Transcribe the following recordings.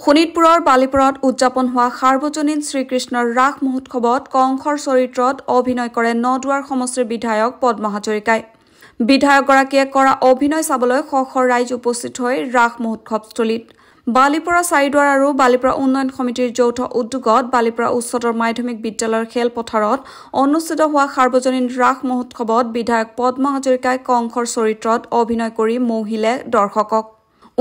শোণিতপুৰৰ বালিপুৰত উদযাপন হোৱা সাৰ্বজনীন শ্ৰীকৃষ্ণৰ ৰাস মহোৎসৱত কংসৰ চৰিত্ৰত অভিনয় কৰে নদুৱাৰ সমষ্টিৰ বিধায়ক পদ্ম হাজৰিকাই। বিধায়কগৰাকীয়ে কৰা অভিনয় চাবলৈ শ শ ৰাইজ উপস্থিত হৈ ৰাস মহোৎসৱস্থলীত। বালিপৰা চাৰিদুৱাৰ আৰু বালিপৰা উন্নয়ন সমিতিৰ যৌথ উদ্যোগত বালিপৰা উচ্চতৰ মাধ্যমিক বিদ্যালয়ৰ খেলপথাৰত অনুষ্ঠিত হোৱা সাৰ্বজনীন ৰাস মহোৎসৱত বিধায়ক পদ্ম হাজৰিকাই কংসৰ চৰিত্ৰত অভিনয় কৰি মৌহিলে দৰ্শকক।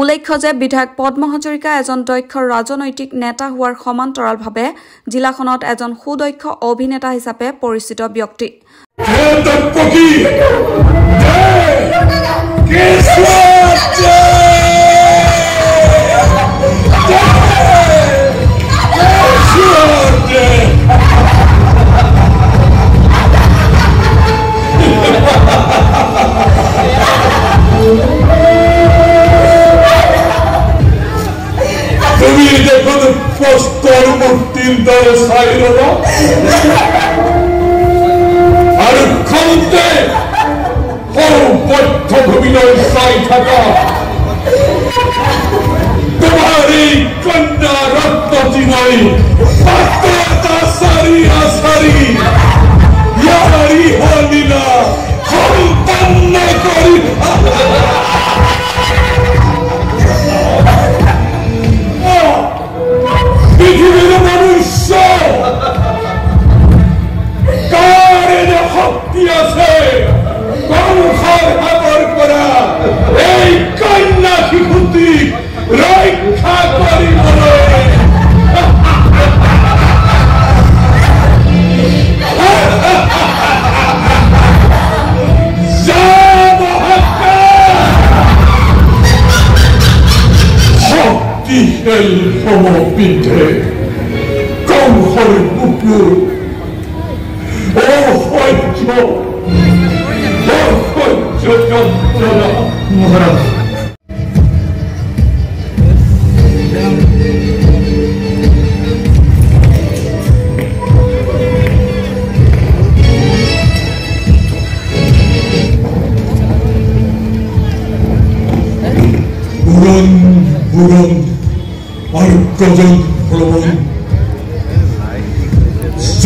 উল্লেখ্য যে বিধায়ক পদ্ম হাজৰিকা এজন দক্ষ ৰাজনৈতিক নেতা হোৱাৰ সমান্তৰালভাৱে জিলাখনত এজন সুদক্ষ অভিনেতা হিচাপে পৰিচিত ব্যক্তি।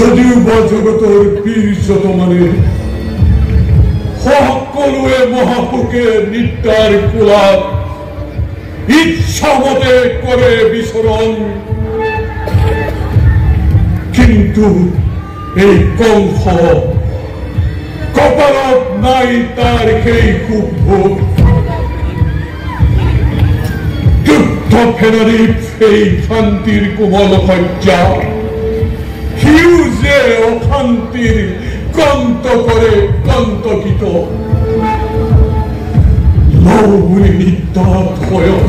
যদিও বা জগতৰ বীৰ্যত মানে সকলোৱে মহাপুকে নিত্যাৰ কোলাত ইচ্ছামতে কৰে বিচৰণ, কিন্তু এই কংস কপালত নাই তাৰ সেই কুভোগ। যুদ্ধ ফেনাৰী সেই শান্তিৰ কোমল সজ্জা সিও যে অশান্তিৰ কন্ত কৰে কন্তকিত। লৌৰি নিত্যাত শয়ন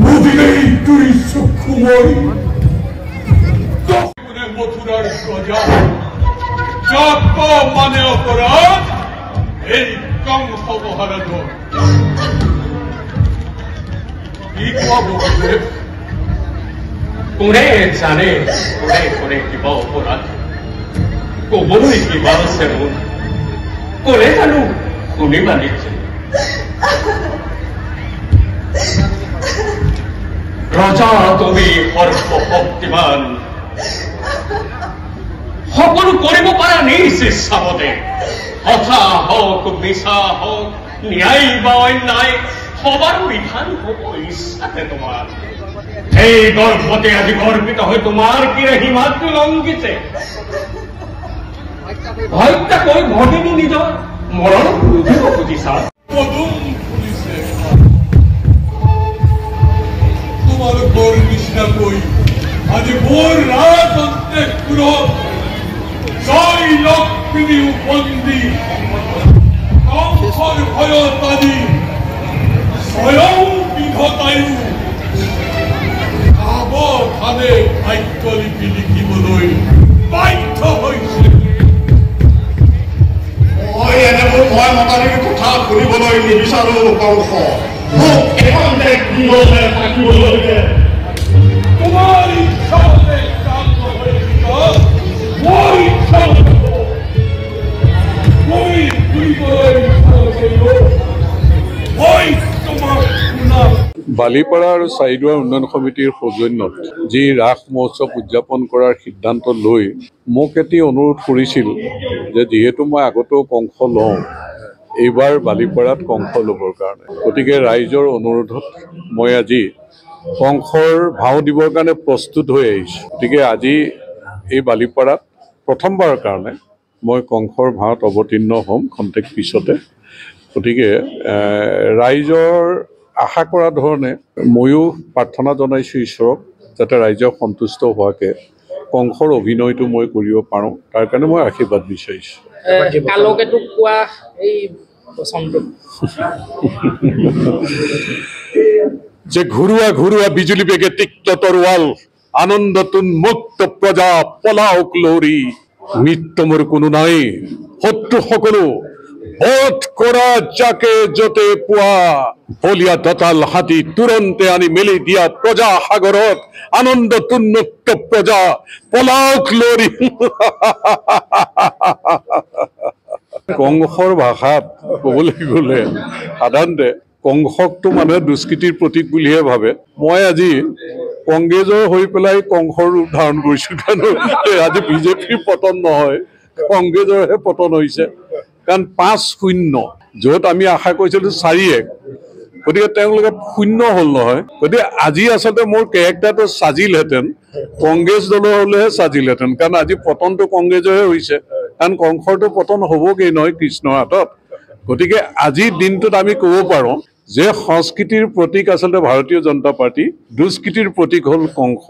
মুদিলেই তুই চক্ষুময় মথুৰাৰ প্ৰজা যত মানে অপৰাধ এই কংস মহাৰাজৰ। কি কোৱা বসুদেৱ? কোনে জানে কোনে কোনে কিবা অপৰাধ কবলৈ কিবা আছে মোৰ? কোনে জানো শুনিবা নিশ্চয়। ৰজা তুমি সৰ্বশক্তিমান, সকলো কৰিব পাৰা নিজ ইচ্ছামতে। সঁচা হওক মিছা হওক ন্যায় বা অন্যায় সবাৰ বিধান হব ইচ্ছাতে তোমাৰ। এই গৰ্ভতে আজি গৰ্বিত হৈ তোমাৰ কিৰে মাতৃ লংঘিছে। হত্যা কৰি ঘটিনি নিজৰ মৰণ বুজিব খুজিছা। তোমালোকৰ নিচিনাকৈ আজি মোৰ ৰাজপুৰত জয় লক্ষ্মী বন্দী কংসৰ ভয়ত আদি স্বয়ং বিধতায়ো সাৱধানে ভাগ্যলিপি লিখিবলৈ বাধ্য হৈছে। মই এনেবোৰ মই মতালিৰ কথা শুনিবলৈ নিবিচাৰো কংস। মোক এখন দেশ দিবলৈ থাকিবলৈকে তোমাৰ ইচ্ছামতে কাম নহয়। মোৰ ইচ্ছা মই ফুৰিবলৈ ইচ্ছা নকৰিব। মই তোমাৰ বালিপাৰা আৰু চাৰিদুৱাৰ উন্নয়ন সমিতিৰ সৌজন্যত যি ৰাস মহোৎসৱ উদযাপন কৰাৰ সিদ্ধান্ত লৈ মোক এটি অনুৰোধ কৰিছিল যে যিহেতু মই আগতেও কংস লওঁ এইবাৰ বালিপাৰাত কংস ল'বৰ কাৰণে গতিকে ৰাইজৰ অনুৰোধত মই আজি কংসৰ ভাও দিবৰ কাৰণে প্ৰস্তুত হৈ আহিছোঁ গতিকে আজি এই বালিপাৰাত প্ৰথমবাৰৰ কাৰণে মই কংসৰ ভাওত অৱতীৰ্ণ হ'ম খন্তেক পিছতে গতিকে ৰাইজৰ আশা কৰা ধৰণে ময়ো প্ৰাৰ্থনা জনাইছোঁ ঈশ্বৰক যাতে ৰাইজক সন্তুষ্ট হোৱাকৈ কংসৰ অভিনয়টো মই কৰিব পাৰোঁ তাৰ কাৰণে মই আশীৰ্বাদ বিচাৰিছোঁ যে ঘূৰুৱা ঘূৰুৱা বিজুলী বেগে তিক্ত তৰোৱাল আনন্দটোন মুক্ত প্ৰজা পলাওক লৰি মৃত্যু মোৰ কোনো নাই শত্ৰু সকলো বধ কৰা যাকে যতে পোৱা বলিয়া দতাল হাতী তুৰন্তে আনি মেলি দিয়া প্ৰজা সাগৰত আনন্দটোন মুক্ত প্ৰজা পলাওক লৰি কংসৰ ভাষাত ক'বলৈ গ'লে সাধাৰণতে কংসকটো মানুহে দুষ্কৃতিৰ প্ৰতীক বুলিহে ভাবে মই আজি কংগ্ৰেছৰ হৈ পেলাই কংসৰ ৰূপ ধাৰণ কৰিছোঁ কাৰণ আজি বিজেপিৰ পতন নহয় কংগ্ৰেছৰহে পতন হৈছে কাৰণ 5-0 য'ত আমি আশা কৰিছিলোঁ 4-1 গতিকে তেওঁলোকে 0 হ'ল নহয় গতিকে আজি আচলতে মোৰ কেৰেক্টাৰটো সাজিলহেঁতেন কংগ্ৰেছ দলৰ হ'লেহে সাজিলহেঁতেন কাৰণ আজি পতনটো কংগ্ৰেছৰহে হৈছে কাৰণ কংসৰটো পতন হ'বগৈ নহয় কৃষ্ণৰ হাতত গতিকে আজিৰ দিনটোত আমি ক'ব পাৰোঁ যে সংস্কৃতিৰ প্ৰতীক আচলতে ভাৰতীয় জনতা পাৰ্টি দুষ্কৃতিৰ প্ৰতীক হ'ল কংস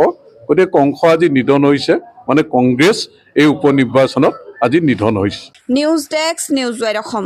গতিকে কংস আজি নিধন হৈছে মানে কংগ্ৰেছ এই উপ নিৰ্বাচনত আজি নিধন হৈছে news desk news wide Assam